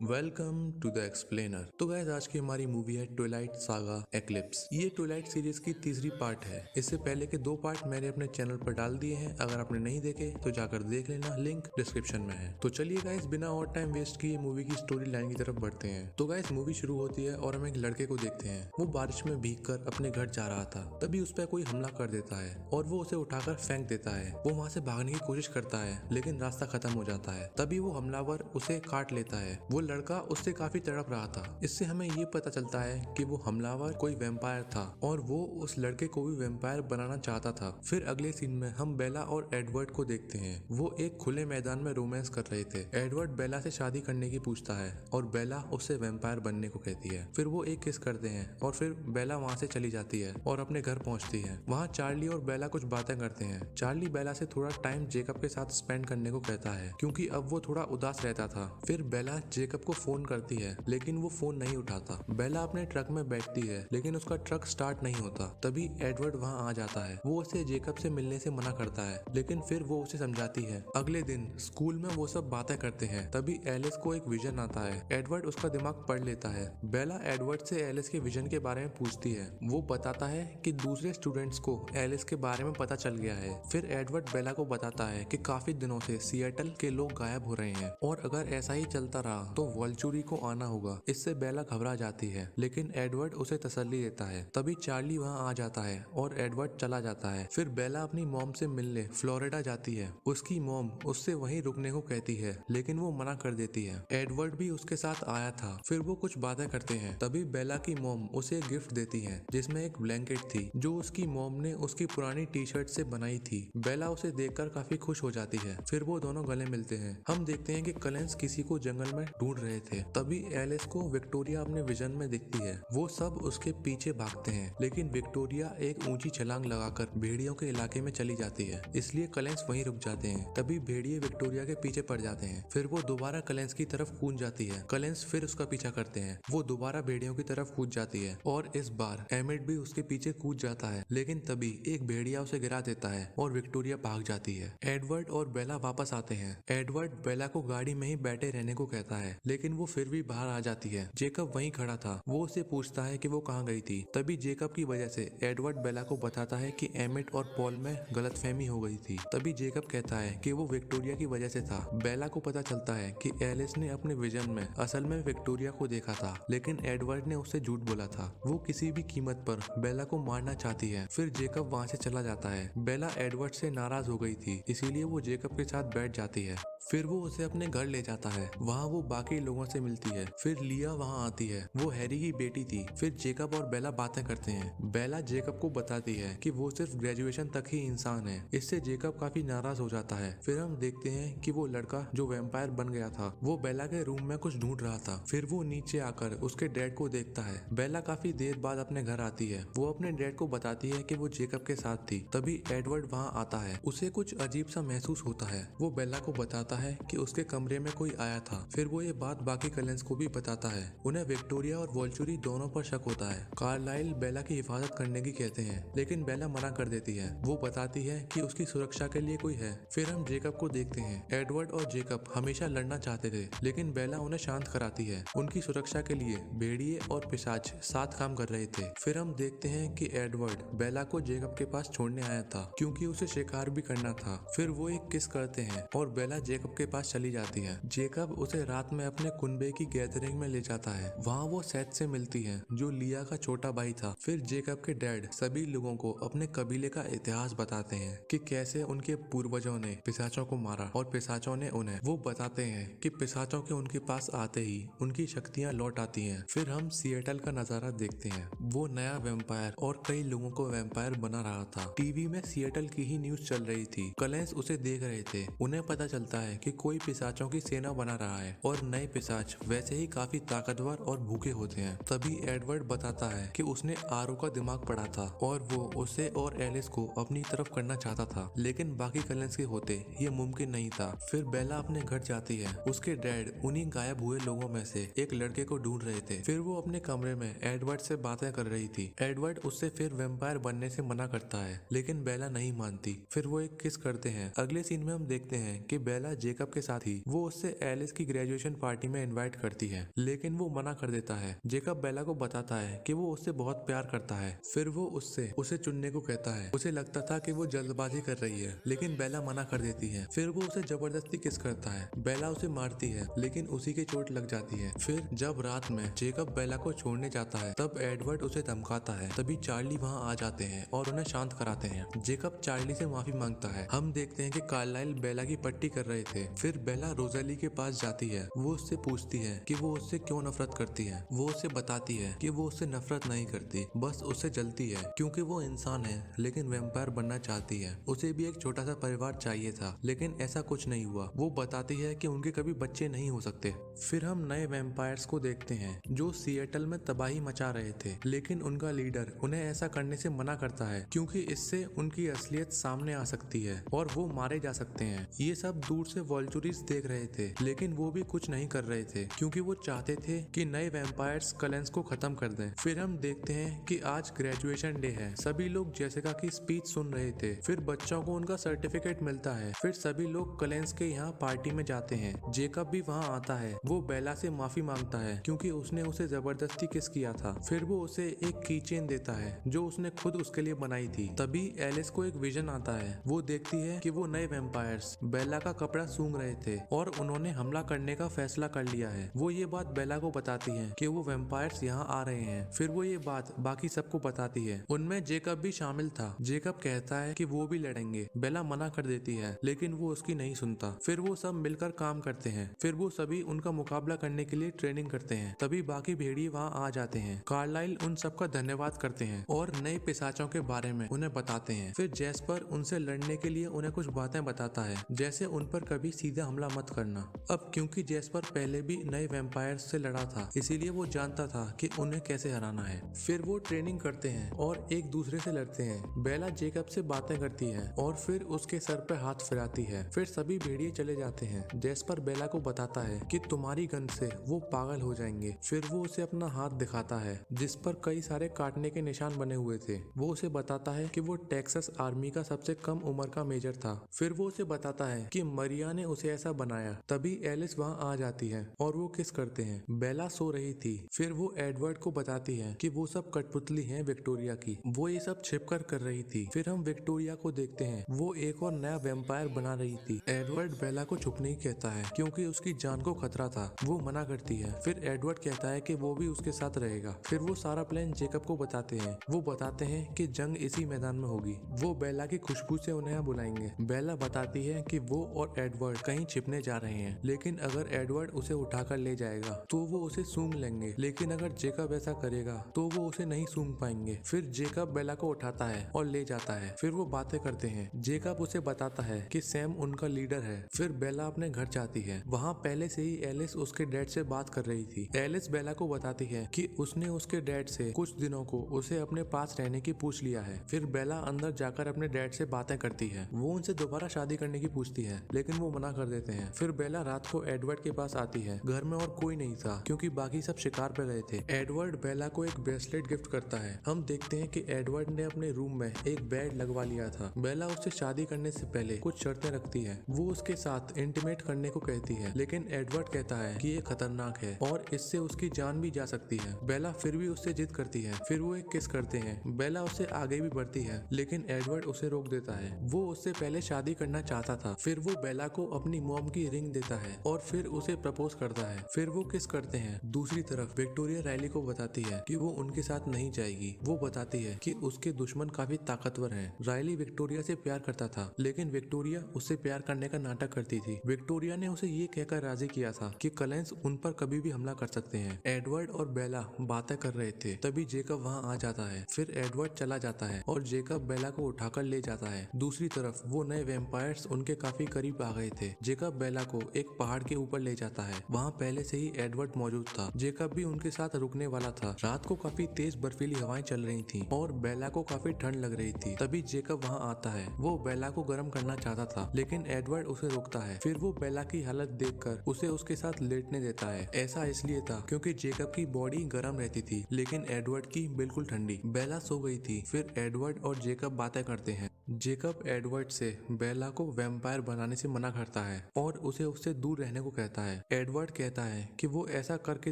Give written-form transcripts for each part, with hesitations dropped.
Welcome to the explainer. तो guys आज की हमारी मूवी है ट्विलाइट सागा एक्लिप्स। ये ट्विलाइट सीरीज की तीसरी पार्ट है। इससे पहले के दो पार्ट मैंने अपने चैनल पर डाल दिए हैं, अगर आपने नहीं देखे तो जाकर देख लेना, लिंक डिस्क्रिप्शन में है। तो चलिए गाइस बिना और टाइम वेस्ट किए मूवी की स्टोरी लाइन की तरफ बढ़ते हैं। तो गाइस मूवी शुरू होती है और हम एक लड़के को देखते हैं। वो बारिश में भीगकर अपने घर जा रहा था, तभी उस पर कोई हमला कर देता है और वो उसे उठाकर फेंक देता है। वो वहाँ से भागने की कोशिश करता है लेकिन रास्ता खत्म हो जाता है। तभी वो हमलावर उसे काट लेता है। वो लड़का उससे काफी तड़प रहा था। इससे हमें ये पता चलता है कि वो हमलावर कोई वैम्पायर था और वो उस लड़के को भी वैम्पायर बनाना चाहता था। फिर अगले सीन में हम बेला और एडवर्ड को देखते हैं। वो एक खुले मैदान में रोमांस कर रहे थे। एडवर्ड बेला से शादी करने की पूछता है और बेला उससे वैम्पायर बनने को कहती है। फिर वो एक किस करते हैं और फिर बेला वहाँ से चली जाती है और अपने घर पहुँचती है। वहाँ चार्ली और बेला कुछ बातें करते हैं। चार्ली बेला से थोड़ा टाइम जेकब के साथ स्पेंड करने को कहता है क्योंकि अब वो थोड़ा उदास रहता था। फिर बेला जेकब को फोन करती है लेकिन वो फोन नहीं उठाता। बेला अपने ट्रक में बैठती है लेकिन उसका ट्रक स्टार्ट नहीं होता। तभी एडवर्ड वहाँ आ जाता है। वो उसे जेकब से मिलने से मना करता है लेकिन फिर वो उसे समझाती है। अगले दिन स्कूल में वो सब बातें करते हैं। तभी एलिस को एक विजन आता है। एडवर्ड उसका दिमाग पढ़ लेता है। बेला एडवर्ड से एलिस के विजन के बारे में पूछती है। वो बताता है कि दूसरे स्टूडेंट्स को एलिस के बारे में पता चल गया है। फिर एडवर्ड बेला को बताता है कि काफी दिनों से सिएटल के लोग गायब हो रहे हैं और अगर ऐसा ही चलता रहा तो वॉल्चुरी को आना होगा। इससे बेला घबरा जाती है लेकिन एडवर्ड उसे तसल्ली देता है। तभी चार्ली वहाँ आ जाता है और एडवर्ड चला जाता है। फिर बेला अपनी मॉम से मिलने फ्लोरिडा जाती है। उसकी मॉम उससे वहीं रुकने को कहती है लेकिन वो मना कर देती है। एडवर्ड भी उसके साथ आया था। फिर वो कुछ बातें करते हैं। तभी बेला की मॉम उसे एक गिफ्ट देती है जिसमें एक ब्लैंकेट थी जो उसकी मॉम ने उसकी पुरानी टी शर्ट से बनाई थी। बेला उसे देखकर काफी खुश हो जाती है। फिर वो दोनों गले मिलते हैं। हम देखते हैं कि कलेंस किसी को जंगल में ढूंढ रहे थे। तभी एलिस को विक्टोरिया अपने विजन में दिखती है। वो सब उसके पीछे भागते हैं लेकिन विक्टोरिया एक ऊंची छलांग लगाकर भेड़ियों के इलाके में चली जाती है, इसलिए कलेंस वहीं रुक जाते हैं। तभी भेड़िए विक्टोरिया के पीछे पड़ जाते हैं। फिर वो दोबारा कलेंस की तरफ कूद जाती है। कलेंस फिर उसका पीछा करते हैं। वो दोबारा भेड़ियों की तरफ कूद जाती है और इस बार एमिड भी उसके पीछे कूद जाता है लेकिन तभी एक भेड़िया उसे गिरा देता है और विक्टोरिया भाग जाती है। एडवर्ड और बेला वापस आते हैं। एडवर्ड बेला को गाड़ी में ही बैठे रहने को कहता है लेकिन वो फिर भी बाहर आ जाती है। जेकब वहीं खड़ा था। वो उससे पूछता है कि वो कहाँ गई थी। तभी जेकब की वजह से एडवर्ड बेला को बताता है कि एमिट और पॉल में गलतफहमी हो गई थी। तभी जेकब कहता है कि वो विक्टोरिया की वजह से था। बेला को पता चलता है कि एलिस ने अपने विजन में असल में विक्टोरिया को देखा था लेकिन एडवर्ड ने उससे झूठ बोला था। वो किसी भी कीमत पर बेला को मारना चाहती है। फिर जेकब वहाँ से चला जाता है। बेला एडवर्ड से नाराज हो गई थी इसीलिए वो जेकब के साथ बैठ जाती है। फिर वो उसे अपने घर ले जाता है। वहाँ वो बाकी लोगों से मिलती है। फिर लिया वहाँ आती है। वो हैरी की बेटी थी। फिर जेकब और बेला बातें करते हैं। बेला जेकब को बताती है कि वो सिर्फ ग्रेजुएशन तक ही इंसान है। इससे जेकब काफी नाराज हो जाता है। फिर हम देखते हैं कि वो लड़का जो वैम्पायर बन गया था वो बेला के रूम में कुछ ढूंढ रहा था। फिर वो नीचे आकर उसके डैड को देखता है। बेला काफी देर बाद अपने घर आती है। वो अपने डैड को बताती है कि वो जेकब के साथ थी। तभी एडवर्ड वहाँ आता है। उसे कुछ अजीब सा महसूस होता है। वो बेला को बताता है कि उसके कमरे में कोई आया था। फिर वो ये बात बाकी कलेंस को भी बताता है। उन्हें विक्टोरिया और वॉल्चुरी दोनों पर शक होता है। कार्लाइल बेला की हिफाजत करने की कहते हैं लेकिन बेला मना कर देती है। वो बताती है कि उसकी सुरक्षा के लिए कोई है। फिर हम जेकब को देखते हैं। एडवर्ड और जेकब हमेशा लड़ना चाहते थे लेकिन बेला उन्हें शांत कराती है। उनकी सुरक्षा के लिए भेड़िए और पिशाच साथ काम कर रहे थे। फिर हम देखते हैं कि एडवर्ड बेला को जेकब के पास छोड़ने आया था क्योंकि उसे शिकार भी करना था। फिर वो एक किस करते हैं और बेला जेकब के पास चली जाती है। जेकब उसे रात में अपने कुनबे की गैदरिंग में ले जाता है। वहाँ वो सेथ से मिलती है जो लिया का छोटा भाई था। फिर जेकब के डैड सभी लोगों को अपने कबीले का इतिहास बताते हैं कि कैसे उनके पूर्वजों ने पिशाचों को मारा और पिशाचों ने उन्हें। वो बताते हैं कि पिशाचों के उनके पास आते ही उनकी शक्तियाँ लौट आती हैं। फिर हम सिएटल का नजारा देखते हैं। वो नया वैम्पायर और कई लोगों को वैम्पायर बना रहा था। टीवी में सिएटल की ही न्यूज चल रही थी। कलेंस उसे देख रहे थे। उन्हें पता चलता है कि कोई पिशाचों की सेना बना रहा है और नए पिशाच वैसे ही काफी ताकतवर और भूखे होते हैं। तभी एडवर्ड बताता है कि उसने आरो का दिमाग पढ़ा था और वो उसे और एलिस को अपनी तरफ करना चाहता था लेकिन बाकी कलेंस के होते ये मुमकिन नहीं था। फिर बेला अपने घर जाती है। उसके डैड उन्हीं गायब हुए लोगों में से एक लड़के को ढूंढ रहे थे। फिर वो अपने कमरे में एडवर्ड से बातें कर रही थी। एडवर्ड उससे फिर वैम्पायर बनने से मना करता है लेकिन बेला नहीं मानती। फिर वो एक किस करते हैं। अगले सीन में हम देखते हैं कि बेला जेकब के साथ ही वो उससे एलिस की ग्रेजुएशन पार्टी पार्टी में इनवाइट करती है, लेकिन वो मना कर देता है। जेकब बेला को बताता है कि वो उससे बहुत प्यार करता है। फिर वो उससे उसे चुनने को कहता है। उसे लगता था कि वो जल्दबाजी कर रही है, लेकिन बेला मना कर देती है। फिर वो उसे जबरदस्ती किस करता है। बेला उसे मारती है, लेकिन उसी के चोट लग जाती है। फिर जब रात में जेकब बेला को छोड़ने जाता है, तब एडवर्ड उसे धमकाता है। तभी चार्ली वहाँ आ जाते हैं और उन्हें शांत कराते हैं। जेकब चार्ली से माफी मांगता है। हम देखते हैं कि कार्लाइल बेला की पट्टी कर रहे थे। फिर बेला रोज़ेली के पास जाती है। वो उससे पूछती है कि वो उससे क्यों नफरत करती है। वो उसे बताती है कि वो उससे नफरत नहीं करती, बस उससे जलती है क्योंकि वो इंसान है लेकिन वैम्पायर बनना चाहती है। उसे भी एक छोटा सा परिवार चाहिए था, लेकिन ऐसा कुछ नहीं हुआ। वो बताती है कि उनके कभी बच्चे नहीं हो सकते। फिर हम नए वैम्पायर्स को देखते हैं जो सिएटल में तबाही मचा रहे थे, लेकिन उनका लीडर उन्हें ऐसा करने से मना करता है क्योंकि इससे उनकी असलियत सामने आ सकती है और वो मारे जा सकते हैं। ये सब दूर से वॉल्चुरीज देख रहे थे, लेकिन वो भी कुछ नहीं कर रहे थे क्योंकि वो चाहते थे कि नए वैम्पायर्स कलेंस को खत्म कर दें। फिर हम देखते हैं कि आज ग्रेजुएशन डे है। सभी लोग जेसिका की स्पीच सुन रहे थे। फिर बच्चों को उनका सर्टिफिकेट मिलता है। फिर सभी लोग कलेंस के यहाँ पार्टी में जाते हैं। जेकब भी वहाँ आता है। वो बेला से माफी मांगता है क्योंकि उसने उसे जबरदस्ती किस किया था। फिर वो उसे एक कीचेन देता है जो उसने खुद उसके लिए बनाई थी। तभी एलिस को एक विजन आता है। वो देखती है कि वो नए वैम्पायर्स बेला का कपड़ा सूंघ रहे थे और उन्होंने हमला करने का फैसला कर लिया है। वो ये बात बेला को बताती है कि वो वैम्पायर्स यहाँ आ रहे हैं। फिर वो ये बात बाकी सबको बताती है। उनमें जेकब भी शामिल था। जेकब कहता है कि वो भी लड़ेंगे। बेला मना कर देती है, लेकिन वो उसकी नहीं सुनता। फिर वो सब मिलकर काम करते हैं। फिर वो सभी उनका मुकाबला करने के लिए ट्रेनिंग करते हैं। तभी बाकी भेड़िए वहाँ आ जाते हैं। कार्लाइल उन सबका धन्यवाद करते हैं और नए पिशाचों के बारे में उन्हें बताते हैं। फिर जैस्पर उनसे लड़ने के लिए उन्हें कुछ बातें बताता है, जैसे उन पर कभी सीधा हमला मत करना। अब क्योंकि जैस्पर पहले भी नए वैम्पायर्स से लड़ा था, इसीलिए वो जानता था कि उन्हें कैसे हराना है। फिर वो ट्रेनिंग करते हैं और एक दूसरे से लड़ते हैं। बेला जेकब से बातें करती है और फिर उसके सर पे हाथ फिराती है। फिर सभी भेड़िए चले जाते हैं। जैस्पर बेला को बताता है कि तुम्हारी गन से वो पागल हो जाएंगे। फिर वो उसे अपना हाथ दिखाता है जिस पर कई सारे काटने के निशान बने हुए थे। वो उसे बताता है कि वो टेक्सास आर्मी का सबसे कम उम्र का मेजर था। फिर वो उसे बताता है कि मरिया ने उसे ऐसा बनाया। तभी एलिस वहाँ आ जाती है और वो किस करते हैं। बेला सो रही थी। फिर वो एडवर्ड को बताती है कि वो सब कठपुतली है विक्टोरिया की। वो ये सब छिपकर कर रही थी। फिर हम विक्टोरिया को देखते हैं। वो एक और नया वैम्पायर बना रही थी। एडवर्ड बेला को छुपने ही कहता है क्योंकि उसकी जान को खतरा था। वो मना करती है। फिर एडवर्ड कहता है कि वो भी उसके साथ रहेगा। फिर वो सारा प्लान जेकब को बताते हैं। वो बताते हैं कि जंग इसी मैदान में होगी। वो बेला की खुशबू से उन्हें यहाँ बुलाएंगे। बेला बताती है कि वो और एडवर्ड कहीं छिपने जा रहे हैं, लेकिन अगर एडवर्ड उसे उठाकर ले जाएगा तो वो उसे सूंघ लेंगे, लेकिन अगर जेकब ऐसा करेगा तो वो उसे नहीं सूंघ पाएंगे। फिर जेकब बेला को उठाता है और ले जाता है। फिर वो बातें करते हैं। जेकब उसे बताता है कि सैम उनका लीडर है। फिर बेला अपने घर जाती है। वहाँ पहले से ही एलिस उसके डैड से बात कर रही थी। एलिस बेला को बताती है कि उसने उसके डैड से कुछ दिनों को उसे अपने पास रहने की पूछ लिया है। फिर बेला अंदर जाकर अपने डैड से बातें करती है। वो उनसे दोबारा शादी करने की पूछती है, लेकिन वो मना कर देते हैं। फिर बेला रात को एडवर्ड के पास आती है। घर में और कोई नहीं था क्योंकि बाकी सब शिकार पे गए थे। एडवर्ड बेला को एक ब्रेसलेट गिफ्ट करता है। हम देखते हैं कि एडवर्ड ने अपने रूम में एक बेड लगवा लिया था। बेला उससे शादी करने से पहले कुछ शर्तें रखती है। वो उसके साथ इंटीमेट करने को कहती है, लेकिन एडवर्ड कहता है कि ये खतरनाक है और इससे उसकी जान भी जा सकती है। बेला फिर भी उससे जिद करती है। फिर वो एक किस करते हैं। बेला उससे आगे भी बढ़ती है, लेकिन एडवर्ड उसे रोक देता है। वो उससे पहले शादी करना चाहता था। फिर वो बेला को अपनी मॉम की रिंग देता है और फिर उसे प्रपोज करता है। फिर वो किस करते हैं। दूसरी तरफ विक्टोरिया राइली को बताती है कि वो उनके साथ नहीं जाएगी। वो बताती है कि उसके दुश्मन काफी ताकतवर हैं। राइली विक्टोरिया से प्यार करता था, लेकिन विक्टोरिया उससे प्यार करने का नाटक करती थी। विक्टोरिया ने उसे ये कहकर राजी किया था कि कलेंस उन पर कभी भी हमला कर सकते हैं। एडवर्ड और बेला बातें कर रहे थे। तभी जेकब वहाँ आ जाता है। फिर एडवर्ड चला जाता है और जेकब बेला को उठाकर ले जाता है। दूसरी तरफ वो नए वैम्पायर्स उनके काफी करीब आ गए थे। जेकब बेला को एक पहाड़ के ऊपर ले जाता है। वहाँ पहले से ही एडवर्ड मौजूद था। जेकब भी उनके साथ रुकने वाला था। रात को काफी तेज बर्फीली हवाएं चल रही थी और बेला को काफी ठंड लग रही थी। तभी जेकब वहाँ आता है। वो बेला को गर्म करना चाहता था, लेकिन एडवर्ड उसे रोकता है। फिर वो बेला की हालत देखकर उसे उसके साथ लेटने देता है। ऐसा इसलिए था क्योंकि जेकब की बॉडी गर्म रहती थी, लेकिन एडवर्ड की बिल्कुल ठंडी। बेला सो गई थी। फिर एडवर्ड और जेकब बातें करते हैं। जेकब एडवर्ड से बेला को वैम्पायर बनाने से मना करता है और उसे उससे दूर रहने को कहता है। है। एडवर्ड कहता है कि वो ऐसा करके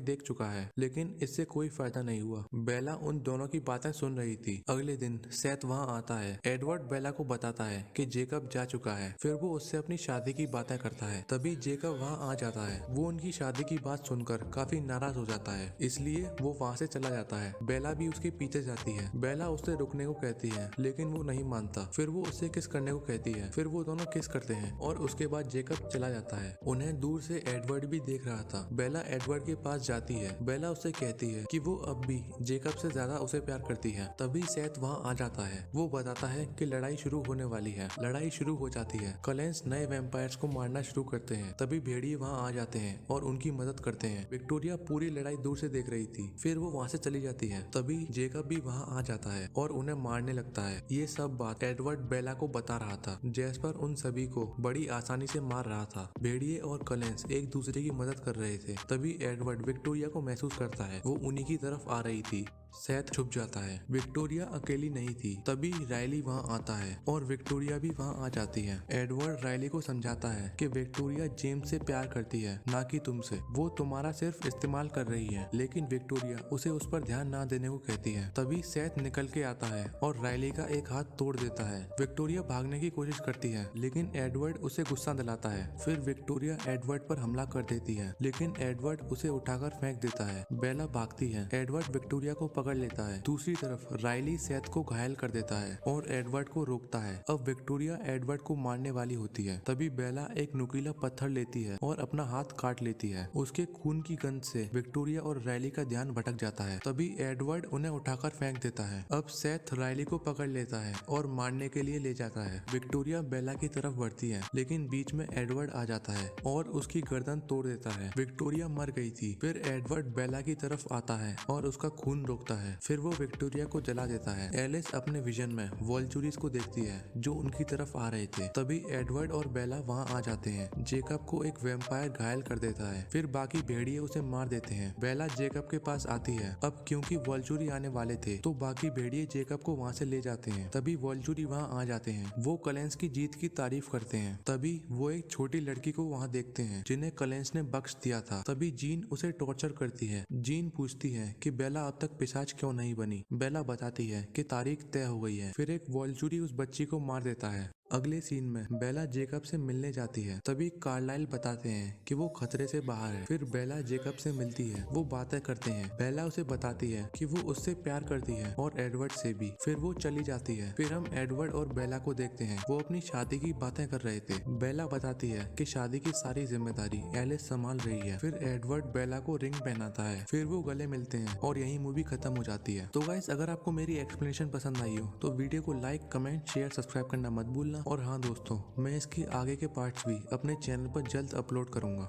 देख चुका है लेकिन इससे कोई फायदा नहीं हुआ। बेला उन दोनों की बातें सुन रही थी। अगले दिन सेथ वहाँ आता है। एडवर्ड बेला को बताता है कि जेकब जा चुका है। फिर वो उससे अपनी शादी की बातें करता है। तभी जेकब वहाँ आ जाता है। वो उनकी शादी की बात सुनकर काफी नाराज हो जाता है, इसलिए वो वहाँ से चला जाता है। बेला भी उसके पीछे जाती है। बेला उससे रुकने को कहती है लेकिन वो नहीं मानता। फिर वो उससे किस करने को कहती है। फिर वो दोनों किस करते हैं और उसके बाद जेकब चला जाता है। उन्हें दूर से एडवर्ड भी देख रहा था। बेला एडवर्ड के पास जाती है। बेला उससे कहती है कि वो अब भी जेकब से ज्यादा उसे प्यार करती है। तभी सेथ वहाँ आ जाता है। वो बताता है कि लड़ाई शुरू होने वाली है। लड़ाई शुरू हो जाती है। कलेंस नए वैम्पायर्स को मारना शुरू करते हैं। तभी भेड़िए वहाँ आ जाते हैं और उनकी मदद करते हैं। विक्टोरिया पूरी लड़ाई दूर से देख रही थी। फिर वो वहाँ से चली जाती है। तभी जेकब भी वहाँ आ जाता है और उन्हें मारने लगता है। ये सब बात एडवर्ड बेला को बता रहा था। जैस्पर उन सभी को बड़ी आसानी से मार रहा था। भेड़िए और कलेंस एक दूसरे की मदद कर रहे थे। तभी एडवर्ड विक्टोरिया को महसूस करता है। वो उन्हीं की तरफ आ रही थी। सेथ छुप जाता है। विक्टोरिया अकेली नहीं थी। तभी रायली वहाँ आता है और विक्टोरिया भी वहाँ आ जाती है। एडवर्ड रायली को समझाता है कि विक्टोरिया जेम्स से प्यार करती है, ना कि तुमसे। वो तुम्हारा सिर्फ इस्तेमाल कर रही है। लेकिन विक्टोरिया उसे उस पर ध्यान ना देने को कहती है। तभी सेथ निकल के आता है और रायली का एक हाथ तोड़ देता है। विक्टोरिया भागने की कोशिश करती है लेकिन एडवर्ड उसे गुस्सा दिलाता है। फिर विक्टोरिया एडवर्ड पर हमला कर देती है लेकिन एडवर्ड उसे उठाकर फेंक देता है। बेला भागती है। एडवर्ड विक्टोरिया को पकड़ लेता है। दूसरी तरफ रायली सेथ को घायल कर देता है और एडवर्ड को रोकता है। अब विक्टोरिया एडवर्ड को मारने वाली होती है। तभी बेला एक नुकीला पत्थर लेती है और अपना हाथ काट लेती है। उसके खून की गंध से विक्टोरिया और रायली का ध्यान भटक जाता है। तभी एडवर्ड उन्हें उठाकर फेंक देता है। अब सेथ रायली को पकड़ लेता है और मारने के लिए ले जाता है। विक्टोरिया बेला की तरफ बढ़ती है लेकिन बीच में एडवर्ड आ जाता है और उसकी गर्दन तोड़ देता है। विक्टोरिया मर गई थी। फिर एडवर्ड बेला की तरफ आता है और उसका खून रोकता है। फिर वो विक्टोरिया को जला देता है। एलिस अपने विजन में वोल्चुरिस को देखती है जो उनकी तरफ आ रहे थे। तभी एडवर्ड और बेला वहाँ आ जाते हैं। जेकब को एक वैम्पायर घायल कर देता है। फिर बाकी भेड़िए उसे मार देते हैं। बेला जेकब के पास आती है। अब क्योंकि वोल्चुरी आने वाले थे तो बाकी भेड़िए जेकब को वहाँ से ले जाते हैं। तभी वोल्चुरी वहाँ आ जाते हैं। वो कलेंस की जीत की तारीफ करते हैं। तभी वो एक छोटी लड़की को वहाँ देखते हैं जिन्हें कलेंस ने बख्श दिया था। तभी जीन उसे टॉर्चर करती है। जीन पूछती है कि बेला अब तक पिशाच क्यों नहीं बनी। बेला बताती है कि तारीख तय हो गई है। फिर एक वोल्चुरी उस बच्ची को मार देता है। अगले सीन में बेला जेकब से मिलने जाती है। तभी कार्लाइल बताते हैं कि वो खतरे से बाहर है। फिर बेला जेकब से मिलती है। वो बातें करते हैं। बेला उसे बताती है कि वो उससे प्यार करती है और एडवर्ड से भी। फिर वो चली जाती है। फिर हम एडवर्ड और बेला को देखते हैं। वो अपनी शादी की बातें कर रहे थे। बेला बताती है कि शादी की सारी जिम्मेदारी एलिस संभाल रही है। फिर एडवर्ड बेला को रिंग पहनाता है। फिर वो गले मिलते हैं और यही मूवी खत्म हो जाती है। तो गाइस, अगर आपको मेरी एक्सप्लेनेशन पसंद आई हो तो वीडियो को लाइक, कमेंट, शेयर, सब्सक्राइब करना मत भूलना। और हाँ दोस्तों, मैं इसकी आगे के पार्ट्स भी अपने चैनल पर जल्द अपलोड करूंगा।